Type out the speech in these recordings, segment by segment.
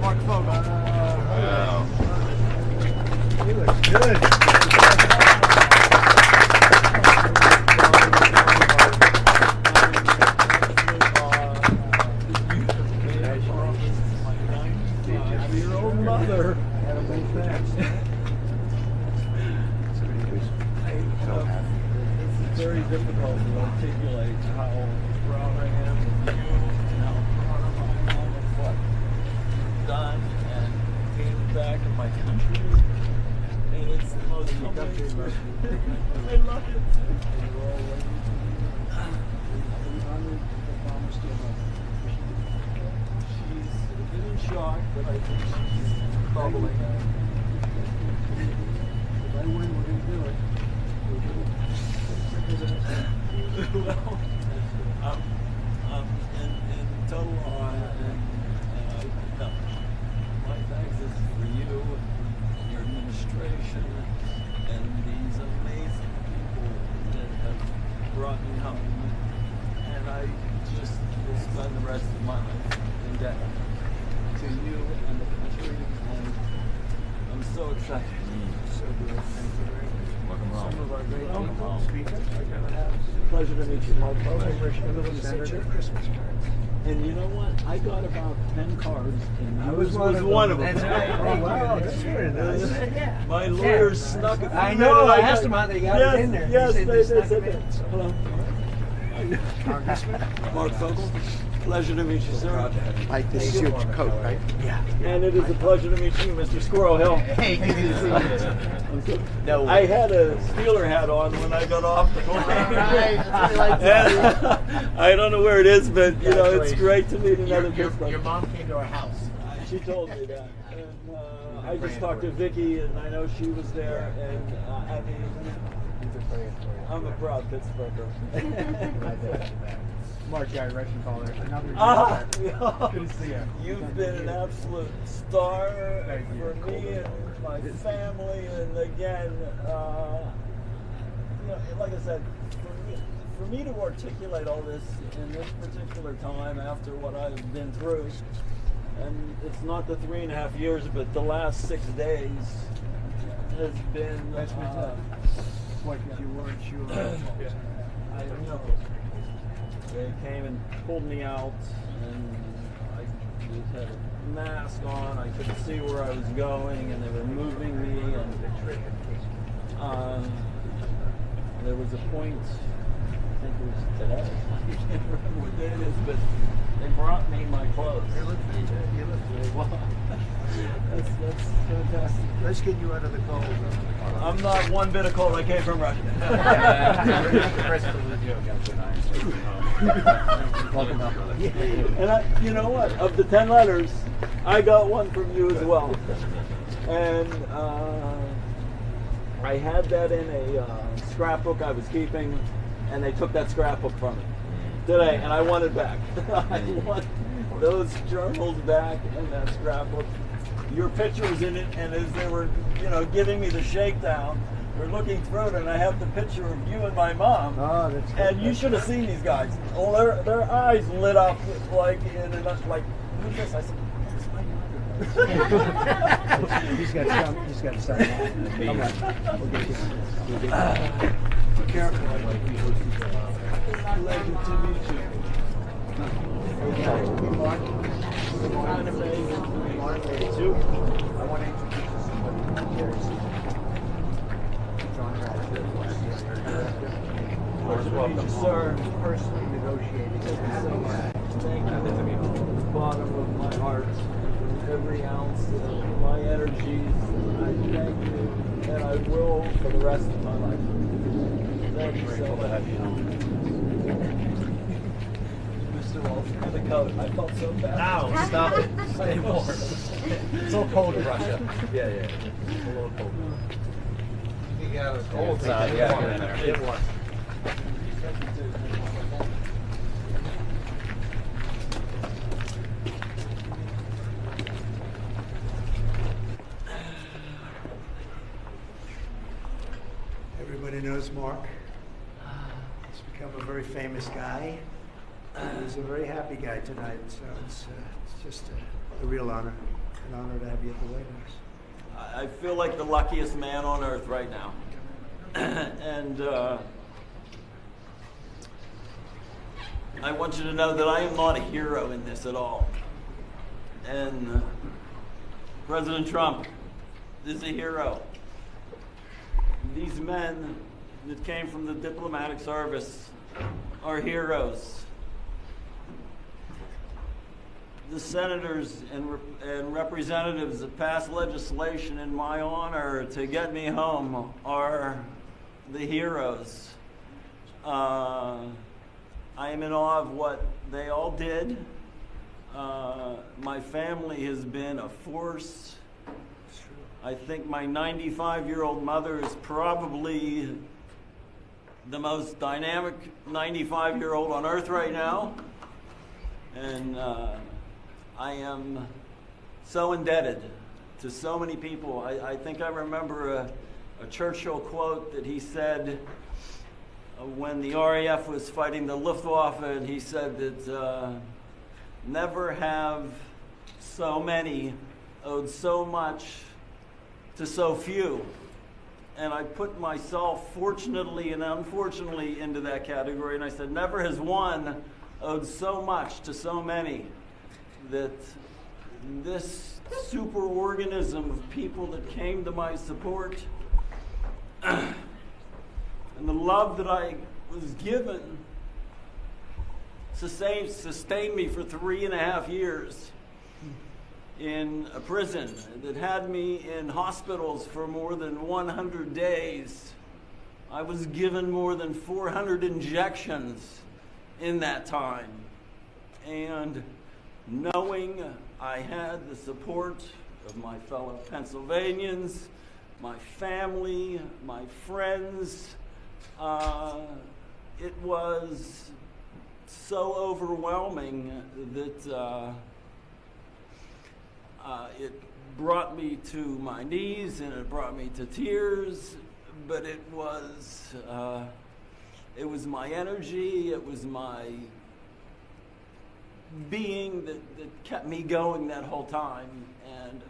Marc Fogel. Wow. He looks good. Mother. It's very difficult to articulate how proud I am of you and how proud of I am of what you've done and came back in my country. And it's the most humbling experience. I love it too. She's a bit in shock, but I think she's bubbling. If I win, we're going to do it. Well, I'm in total awe, and no, my thanks is for you and your administration and these amazing people that have brought me home, and I just will spend the rest of my life in debt to you and the country, and I'm so excited. So good. Thank you very much. Welcome home. Some of our great people. Speakers. Pleasure to meet you, Marc Fogel. Senator. Christmas cards. And you know what? I got about 10 cards, and I was one of them. That's right. Oh, wow, that's very nice. Yeah. My lawyers snuck it. I know. I asked them how they got it in there. Yes, they snuck said it in. that. Hello. Marc Fogel. Pleasure to meet you, sir. Mike, this is your coat, right? Yeah. And it is a pleasure to meet you, Mr. Squirrel Hill. Hey, good to see you. No I had a Steeler hat on when I got off the plane. I don't know where it is, but you know, it's great to meet another Pittsburgh. Your mom came to our house. She told me that. And I just talked to Vicky, and I know she was there. And I mean, I'm a proud Pittsburgher. Mark, yeah, Russian caller. Good to see you. You've been an absolute star for me and my family, and again, you know, like I said, for me to articulate all this in this particular time after what I've been through, and it's not the 3.5 years, but the last 6 days has been. What, because you weren't sure? I know. They came and pulled me out, and I just had a mask on. I couldn't see where I was going, and they were moving me. And there was a point, I think it was today. I can't remember what day it is, but they brought me my clothes. You look really well. That's fantastic. Let's get you out of the cold. I'm not one bit of cold. I came from Russia. Welcome up. And you know what? Of the 10 letters, I got one from you as well. And I had that in a scrapbook I was keeping, and they took that scrapbook from me today, and I want it back. I want those journals back and that scrapbook. Your picture was in it, and as they were, you know, giving me the shakedown, we're looking through it, and I have the picture of you and my mom. Oh, that's good. And you should have seen these guys. Oh, their eyes lit up like in a, like, who's this? I said, it's my mother. He's got some. Come on. We'll get you. Be careful. Pleasure to meet you. Mark. Kind of amazing. Mark, I want to introduce you to somebody. John Pleasure to meet you, sir. Personally negotiating. Thank you from the bottom of my heart, from every ounce of my energies. I thank you, and I will for the rest of my life. Thank you so much. Mr. Walsh, for the coat. I felt so bad. Now, stop it. Stay warm. It's all cold in Russia. Yeah. It's a little cold. Yeah, it's Cold side, yeah. Get in there. Get warm. Everybody knows Mark. He's become a very famous guy. He's a very happy guy tonight, so it's just a real honor. an honor to have you at the White House. I feel like the luckiest man on earth right now. And I want you to know that I am not a hero in this at all. And President Trump is a hero. These men that came from the diplomatic service are heroes. The senators and representatives that passed legislation in my honor to get me home are the heroes. I am in awe of what they all did. My family has been a force. I think my 95-year-old mother is probably the most dynamic 95-year-old on earth right now. And I am so indebted to so many people. I think I remember a Churchill quote that he said when the RAF was fighting the Luftwaffe, and he said that never have so many owed so much to so few. And I put myself, fortunately and unfortunately, into that category, and I said, never has one owed so much to so many, that this superorganism of people that came to my support and the love that I was given sustained me for 3.5 years in a prison, that had me in hospitals for more than 100 days. I was given more than 400 injections in that time. And knowing I had the support of my fellow Pennsylvanians, my family, my friends, it was so overwhelming that it brought me to my knees and it brought me to tears, but it was my energy, it was my being that kept me going that whole time. And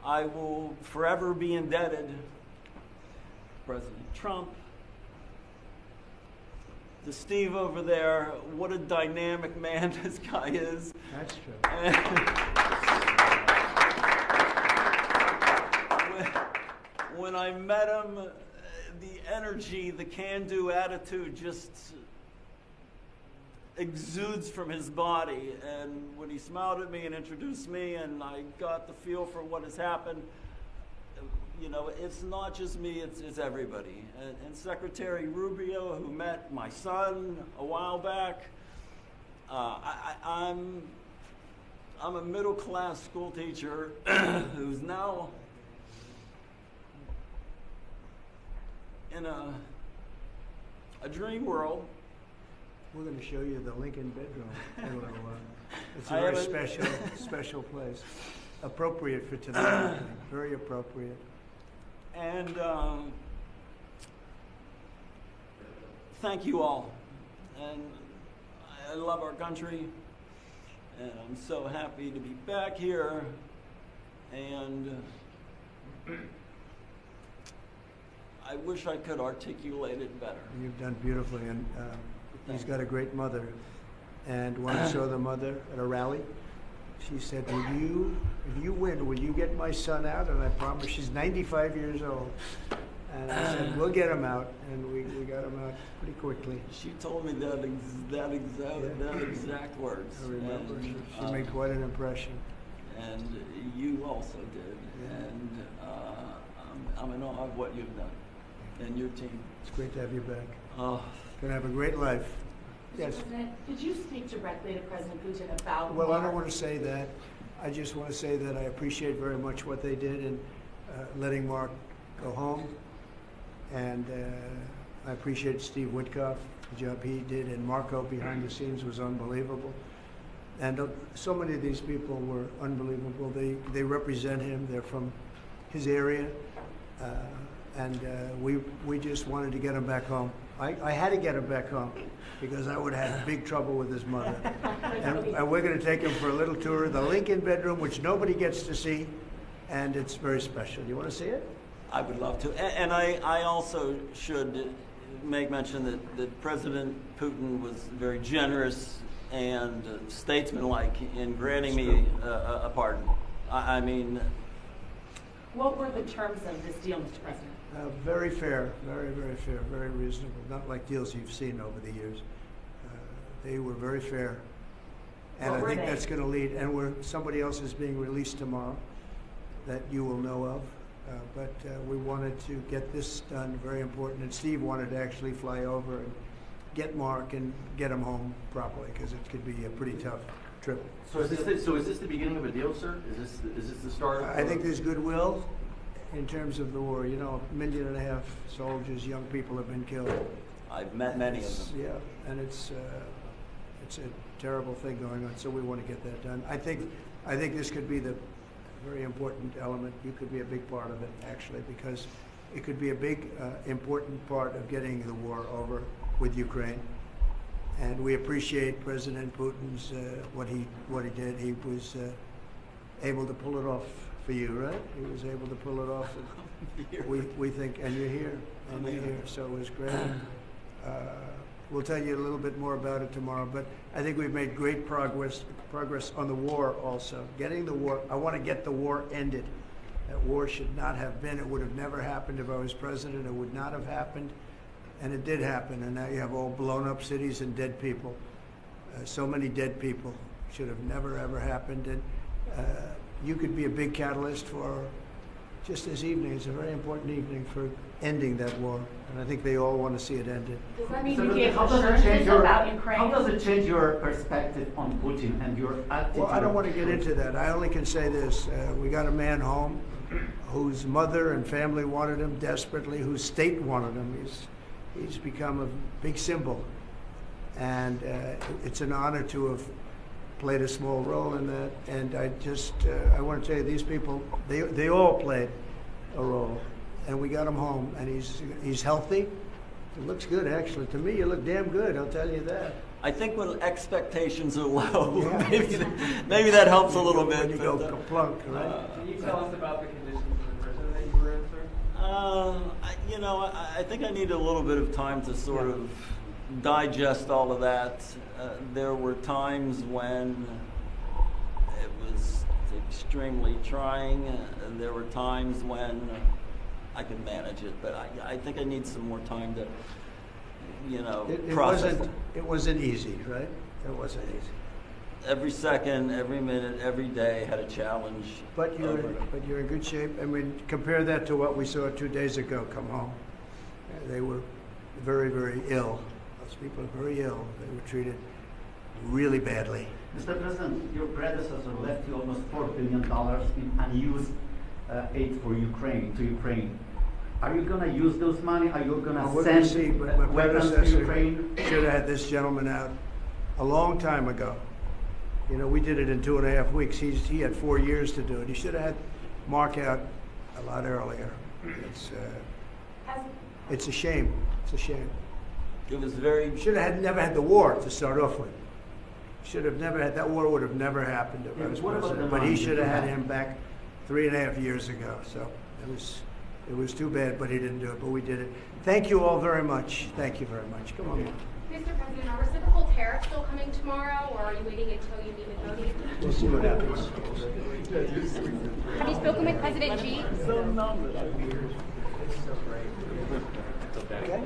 I will forever be indebted to President Trump, to Steve over there. What a dynamic man this guy is. That's true. When I met him, the energy, the can-do attitude just exudes from his body. And when he smiled at me and introduced me, and I got the feel for what has happened, you know, it's not just me, it's everybody. And Secretary Rubio, who met my son a while back, I'm a middle-class school teacher who's now in a dream world. We're going to show you the Lincoln bedroom. It's a very special place. Appropriate for tonight. Very appropriate. And thank you all. And I love our country. And I'm so happy to be back here. And I wish I could articulate it better. You've done beautifully. And he's got a great mother. And when I saw the mother at a rally, she said, if you win, will you get my son out? And I promised. She's 95 years old. And I said, we'll get him out. And we got him out pretty quickly. She told me that exact words. I remember. And, she made quite an impression. And you also did. Yeah. And I'm in awe of what you've done and your team. It's great to have you back. Oh. Gonna have a great life. Yes. President, did you speak directly to President Putin about? Well, I don't want to say that. I just want to say that I appreciate very much what they did in letting Mark go home, and I appreciate Steve Witkoff, the job he did, and Marco behind the scenes was unbelievable. And so many of these people were unbelievable. They represent him. They're from his area, And we just wanted to get him back home. I had to get him back home because I would have had big trouble with his mother. And we're going to take him for a little tour of the Lincoln bedroom, which nobody gets to see, and it's very special. You want to see it? I would love to. And I also should make mention that President Putin was very generous and statesmanlike in granting me a pardon. I mean... What were the terms of this deal, Mr. President? Very fair, very, very fair, very reasonable. Not like deals you've seen over the years. They were very fair. And I think that's going to lead, and somebody else is being released tomorrow that you will know of. But we wanted to get this done, very important. And Steve wanted to actually fly over and get Mark and get him home properly, because it could be a pretty tough trip. So is this the beginning of a deal, sir? Is this the start? I think there's goodwill in terms of the war. You know, 1.5 million soldiers, young people have been killed. I've met many of them. Yeah, and it's a terrible thing going on. So we want to get that done. I think this could be the very important element. You could be a big part of it, actually, because it could be a big, important part of getting the war over with Ukraine. And we appreciate President Putin's what he did. He was able to pull it off for you, right? He was able to pull it off. We think, and you're here, and you're here, so it was great. We'll tell you a little bit more about it tomorrow, but I think we've made great progress on the war also. Getting the war, I want to get the war ended. That war should not have been. It would have never happened if I was president. It would not have happened. And it did happen, and now you have all blown up cities and dead people. So many dead people. Should have never, ever happened. And you could be a big catalyst for just this evening. It's a very important evening for ending that war. And I think they all want to see it ended. Does that mean So you give how does it assurances change your about Ukraine? how does it change your perspective on Putin and your attitude? Well, I don't want to get into that. I only can say this. We got a man home whose mother and family wanted him desperately, whose state wanted him. He's become a big symbol. And it's an honor to have played a small role in that. And I want to tell you, these people, they all played a role. And we got him home, and he's healthy. It looks good, actually. To me, you look damn good, I'll tell you that. I think when expectations are low, Yeah. maybe that helps a little bit. When you go kaplunk, right? Can you tell us about the conditions in the prison that you were in, sir? I think I need a little bit of time to sort of digest all of that. There were times when it was extremely trying, and there were times when I could manage it, but I think I need some more time to, process it. It wasn't easy, right? It wasn't easy. Every second, every minute, every day had a challenge. But you're in good shape. I mean, compare that to what we saw 2 days ago come home. They were very, very ill. Those people are very ill. They were treated really badly. Mr. President, your predecessor left you almost $4 billion in unused aid for Ukraine. Are you going to use those money? Are you going to send but my weapons to predecessor Ukraine? should have had this gentleman out a long time ago. We did it in 2.5 weeks. He had 4 years to do it. He should have had Mark out a lot earlier. It's a shame. It's a shame. It was very... Should have never had the war to start off with. Should have never had that war. Would have never happened if I was president. But he should have had him back 3.5 years ago. So it was too bad, but he didn't do it. But we did it. Thank you all very much. Thank you very much. Come on. Mr. President, are reciprocal tariffs still coming tomorrow, or are you waiting until you meet with Modi? We'll see what happens. Have you spoken with President Xi? Okay.